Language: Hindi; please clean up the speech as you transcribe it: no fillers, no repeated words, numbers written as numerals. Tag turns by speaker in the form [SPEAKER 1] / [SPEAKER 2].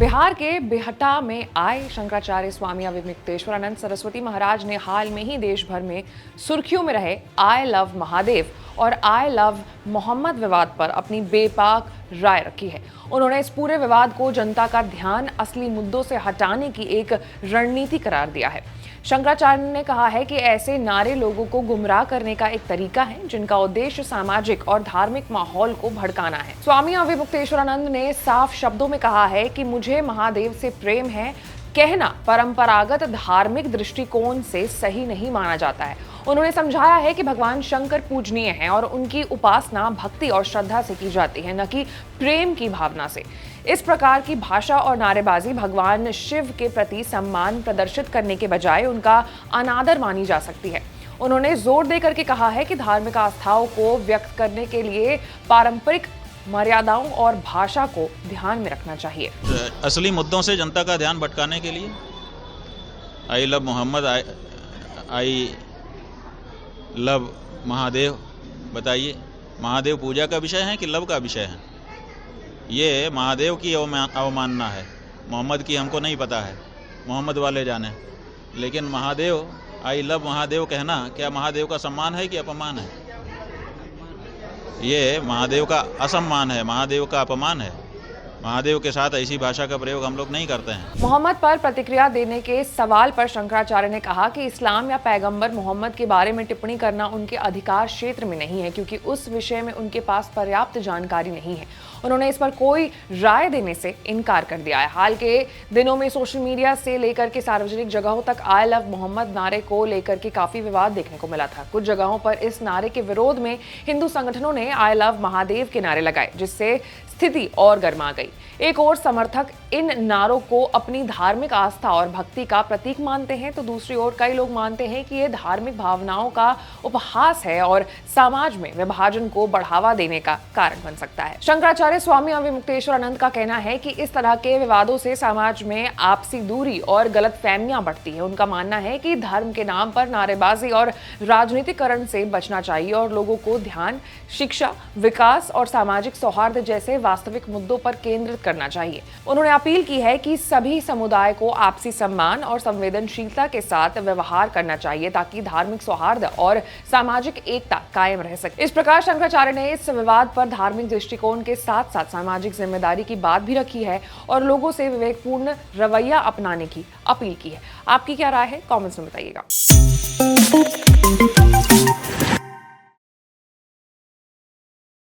[SPEAKER 1] बिहार के बिहटा में आए शंकराचार्य स्वामी अविमुक्तेश्वरानंद सरस्वती महाराज ने हाल में ही देश भर में सुर्खियों में रहे आई लव महादेव और आई लव मोहम्मद विवाद पर अपनी बेबाक राय रखी है। उन्होंने इस पूरे विवाद को जनता का ध्यान असली मुद्दों से हटाने की एक रणनीति करार दिया है। शंकराचार्य ने कहा है कि ऐसे नारे लोगों को गुमराह करने का एक तरीका है जिनका उद्देश्य सामाजिक और धार्मिक माहौल को भड़काना है। स्वामी अविमुक्तेश्वरानंद ने साफ शब्दों में कहा है कि मुझे महादेव से प्रेम है कहना परंपरागत धार्मिक दृष्टिकोण से सही नहीं माना जाता है। उन्होंने समझाया है कि भगवान शंकर पूजनीय हैं और उनकी उपासना भक्ति और श्रद्धा से की जाती है, न कि प्रेम की भावना से। इस प्रकार की भाषा और नारेबाजी भगवान शिव के प्रति सम्मान प्रदर्शित करने के बजाय उनका अनादर मानी जा सकती है। उन्होंने जोर देकर के कहा है कि धार्मिक आस्थाओं को व्यक्त करने के लिए पारंपरिक मर्यादाओं और भाषा को ध्यान में रखना चाहिए।
[SPEAKER 2] असली मुद्दों से जनता का ध्यान भटकाने के लिए I love Mohammad, I love Mahadev, बताइए महादेव पूजा का विषय है कि लव का विषय है? ये महादेव की अवमानना है, मोहम्मद की हमको नहीं पता है, मोहम्मद वाले जाने। लेकिन महादेव, आई लव महादेव कहना क्या महादेव का सम्मान है कि अपमान है? ये महादेव का असम्मान है, महादेव का अपमान है। महादेव के साथ ऐसी भाषा का प्रयोग हम लोग नहीं करते हैं।
[SPEAKER 1] मोहम्मद पर प्रतिक्रिया देने के सवाल पर शंकराचार्य ने कहा कि इस्लाम या पैगंबर मोहम्मद के बारे में टिप्पणी करना उनके अधिकार क्षेत्र में नहीं है, क्योंकि उस विषय में उनके पास पर्याप्त जानकारी नहीं है। उन्होंने इस पर कोई राय देने से इनकार कर दिया है। हाल के दिनों में सोशल मीडिया से लेकर के सार्वजनिक जगहों तक आई लव मोहम्मद नारे को लेकर के काफी विवाद देखने को मिला था। कुछ जगहों पर इस नारे के विरोध में हिंदू संगठनों ने आई लव महादेव के नारे लगाए, जिससे स्थिति और गर्मा गई। एक और समर्थक इन नारों को अपनी धार्मिक आस्था और भक्ति का प्रतीक मानते हैं, तो दूसरी ओर कई लोग मानते हैं कि ये धार्मिक भावनाओं का उपहास है और समाज में विभाजन को बढ़ावा देने का कारण बन सकता है। शंकराचार्य स्वामी अविमुक्तेश्वरानंद का कहना है कि इस तरह के विवादों से समाज में आपसी दूरी और गलतफहमियां बढ़ती है। उनका मानना है कि धर्म के नाम पर नारेबाजी और राजनीतिकरण से बचना चाहिए और लोगों को ध्यान शिक्षा, विकास और सामाजिक सौहार्द जैसे वास्तविक मुद्दों पर केंद्रित करना चाहिए। उन्होंने अपील की है कि सभी समुदाय को आपसी सम्मान और संवेदनशीलता के साथ व्यवहार करना चाहिए, ताकि धार्मिक सौहार्द और सामाजिक एकता कायम रह सके। इस प्रकार शंकराचार्य ने इस विवाद पर धार्मिक दृष्टिकोण के साथ साथ सामाजिक जिम्मेदारी की बात भी रखी है और लोगों से विवेकपूर्ण रवैया अपनाने की अपील की है। आपकी क्या राय है? कमेंट्स में बताइएगा।